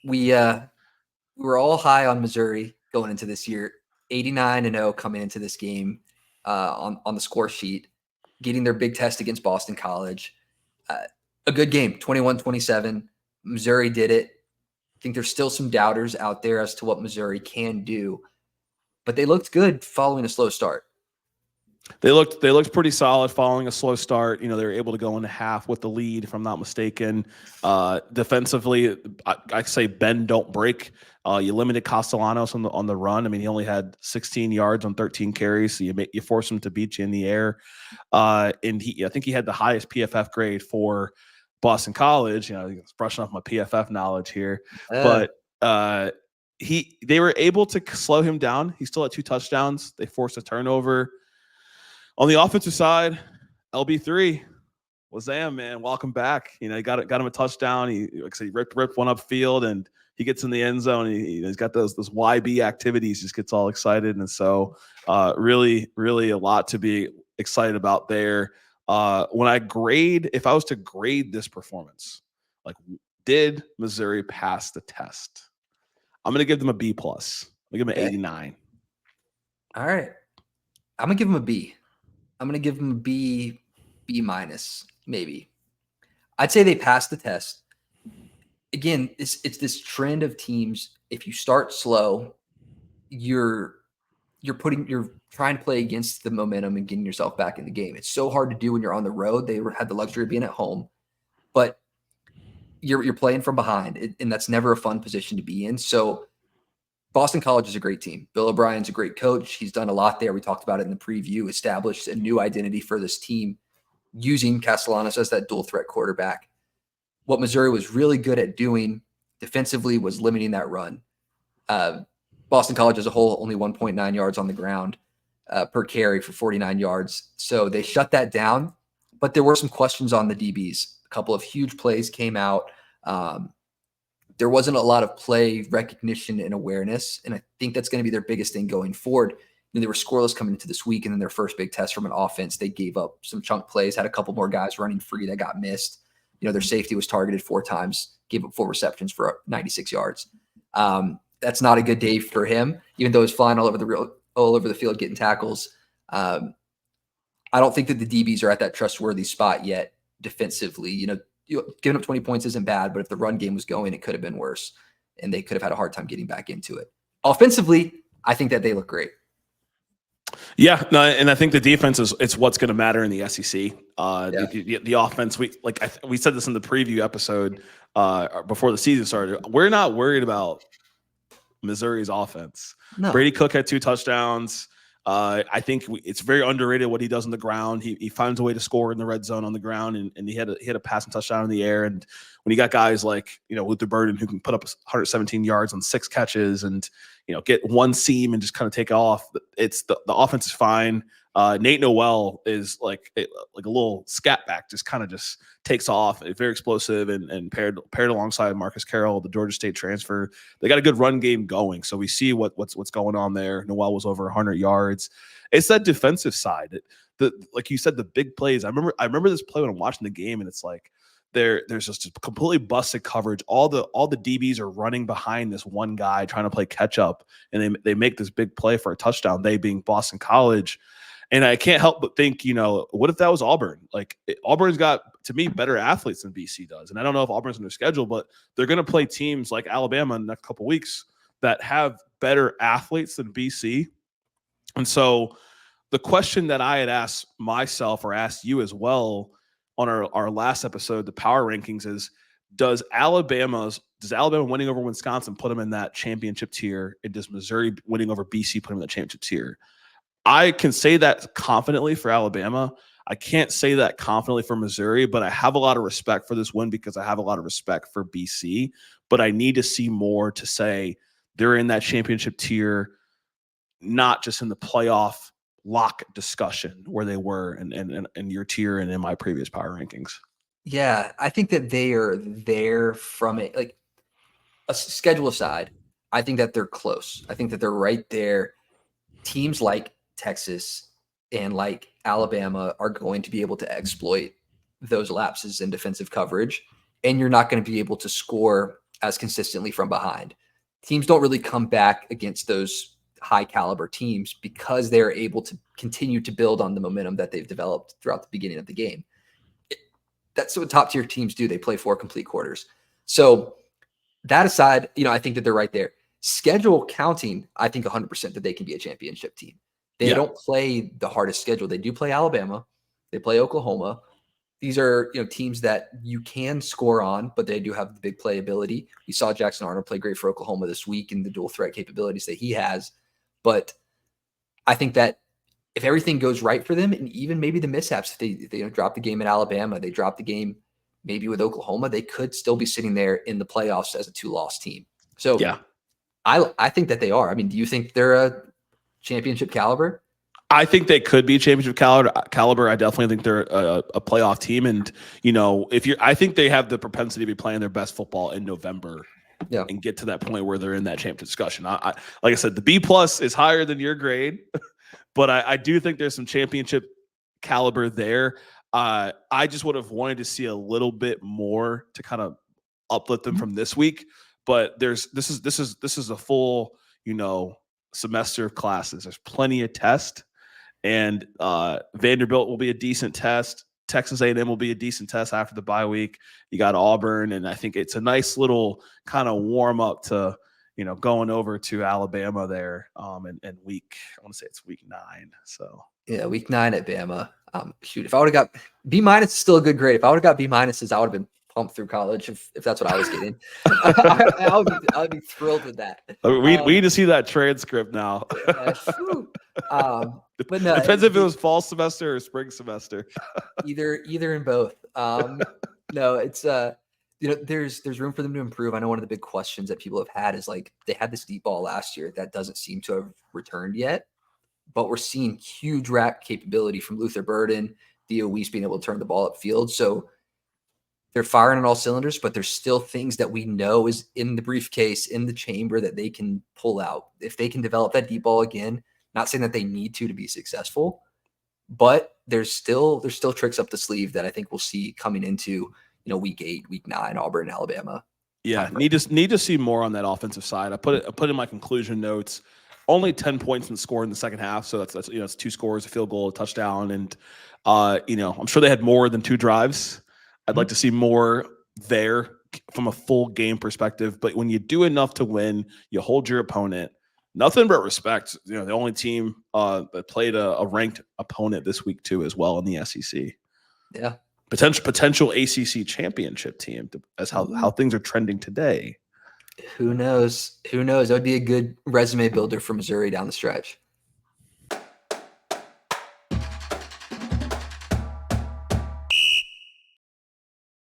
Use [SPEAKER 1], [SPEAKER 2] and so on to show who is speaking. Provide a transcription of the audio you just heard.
[SPEAKER 1] We were all high on Missouri going into this year, 89-0 coming into this game on the score sheet, getting their big test against Boston College. A good game, 21-27. Missouri did it. I think there's still some doubters out there as to what Missouri can do, but they looked good following a slow start.
[SPEAKER 2] They looked pretty solid following a slow start. They were able to go into half with the lead, if I'm not mistaken. Defensively, I say bend, don't break. You limited Castellanos on the run. I mean, he only had 16 yards on 13 carries, so you force him to beat you in the air. And I think he had the highest PFF grade for Boston College. He's brushing off my PFF knowledge here, but they were able to slow him down. He still had 2 touchdowns. They forced a turnover. On the offensive side, LB3, Wazam, man, welcome back. He got him a touchdown. He ripped one upfield, and he gets in the end zone. He's got those YB activities. Just gets all excited, and so really, really a lot to be excited about there. If I was to grade this performance, like, did Missouri pass the test? I'm going to give them a B+. I'm going to give them an 89.
[SPEAKER 1] All right. I'm going to give them a B. I'm going to give them a B minus, maybe. I'd say they passed the test. Again, it's this trend of teams. If you start slow, you're trying to play against the momentum and getting yourself back in the game. It's so hard to do when you're on the road. They had the luxury of being at home, but you're playing from behind, and that's never a fun position to be in. So Boston College is a great team. Bill O'Brien's a great coach. He's done a lot there. We talked about it in the preview, established a new identity for this team using Castellanos as that dual threat quarterback. What Missouri was really good at doing defensively was limiting that run. Boston College as a whole, only 1.9 yards on the ground per carry for 49 yards. So they shut that down, but there were some questions on the DBs. A couple of huge plays came out. There wasn't a lot of play recognition and awareness, and I think that's going to be their biggest thing going forward. They were scoreless coming into this week, and then their first big test from an offense, they gave up some chunk plays, had a couple more guys running free that got missed. Their safety was targeted 4 times, gave up 4 receptions for 96 yards. That's not a good day for him, even though he's flying all over the field getting tackles. I don't think that the DBs are at that trustworthy spot yet defensively. Giving up 20 points isn't bad, but if the run game was going, it could have been worse, and they could have had a hard time getting back into it. Offensively, I think that they look great.
[SPEAKER 2] Yeah, no, and I think the defense it's what's going to matter in the SEC. The offense, we said this in the preview episode before the season started. We're not worried about Missouri's offense. No. Brady Cook had 2 touchdowns. I think it's very underrated what he does on the ground. He finds a way to score in the red zone on the ground, and he had a passing touchdown in the air. And when you got guys like Luther Burden who can put up 117 yards on 6 catches and get one seam and just kind of take off, it's the offense is fine. Nate Noel is like a little scat back, just takes off. It's very explosive and paired alongside Marcus Carroll, the Georgia State transfer. They got a good run game going, so we see what's going on there. Noel was over 100 yards. It's that defensive side. Like you said, the big plays. I remember this play when I'm watching the game, and it's like there's just completely busted coverage. All the DBs are running behind this one guy trying to play catch up, and they make this big play for a touchdown. They being Boston College. And I can't help but think, what if that was Auburn? Auburn's got, to me, better athletes than BC does. And I don't know if Auburn's in their schedule, but they're going to play teams like Alabama in the next couple of weeks that have better athletes than BC. And so the question that I had asked myself, or asked you as well on our last episode, the power rankings, is does Alabama winning over Wisconsin put them in that championship tier? And does Missouri winning over BC put them in the championship tier? I can say that confidently for Alabama. I can't say that confidently for Missouri, but I have a lot of respect for this win because I have a lot of respect for BC. But I need to see more to say they're in that championship tier, not just in the playoff lock discussion where they were in your tier and in my previous power rankings.
[SPEAKER 1] Yeah, I think that they are there from it. Like, a schedule aside, I think that they're close. I think that they're right there. Teams like Texas and like Alabama are going to be able to exploit those lapses in defensive coverage, and you're not going to be able to score as consistently from behind. Teams don't really come back against those high caliber teams because they're able to continue to build on the momentum that they've developed throughout the beginning of the game. That's what top tier teams do. They play 4 complete quarters. So that aside, I think that they're right there. Schedule counting, I think 100% that they can be a championship team. They don't play the hardest schedule. They do play Alabama. They play Oklahoma. These are teams that you can score on, but they do have the big playability. We saw Jackson Arnold play great for Oklahoma this week and the dual threat capabilities that he has. But I think that if everything goes right for them, and even maybe the mishaps, if they drop the game at Alabama, they drop the game maybe with Oklahoma, they could still be sitting there in the playoffs as a 2-loss team. So
[SPEAKER 2] yeah,
[SPEAKER 1] I think that they are. I mean, do you think they're a championship caliber?
[SPEAKER 2] I think they could be championship caliber. I definitely think they're a playoff team, and I think they have the propensity to be playing their best football in November, and get to that point where they're in that championship discussion. Like I said, the B+ is higher than your grade, but I do think there's some championship caliber there. I just would have wanted to see a little bit more to kind of uplift them from this week, but this is a full semester of classes. There's plenty of tests. And Vanderbilt will be a decent test. Texas A&M will be a decent test after the bye week. You got Auburn, and I think it's a nice little kind of warm up to going over to Alabama there. And I want to say it's week 9. So
[SPEAKER 1] yeah, week 9 at Bama. Shoot, if I would have got B- is still a good grade. If I would have got B-, I would have been pumped through college if that's what I was getting. I would be thrilled with that.
[SPEAKER 2] We need to see that transcript now.
[SPEAKER 1] But no,
[SPEAKER 2] depends if it was fall semester or spring semester.
[SPEAKER 1] either in both. No, it's there's room for them to improve. I know one of the big questions that people have had is like they had this deep ball last year that doesn't seem to have returned yet, but we're seeing huge rack capability from Luther Burden, Theo Weiss being able to turn the ball upfield. So they're firing on all cylinders, but there's still things that we know is in the briefcase, in the chamber that they can pull out. If they can develop that deep ball again, not saying that they need to be successful, but there's still tricks up the sleeve that I think we'll see coming into week 8, week 9, Auburn, Alabama.
[SPEAKER 2] Yeah, need to see more on that offensive side. I put in my conclusion notes. Only 10 points in the score in the second half, so that's it's 2 scores, a field goal, a touchdown, and I'm sure they had more than 2 drives. I'd like to see more there from a full game perspective. But when you do enough to win, you hold your opponent. Nothing but respect. The only team that played a ranked opponent this week too, as well in the SEC.
[SPEAKER 1] Yeah,
[SPEAKER 2] potential ACC championship team. As how things are trending today.
[SPEAKER 1] Who knows? That would be a good resume builder for Missouri down the stretch.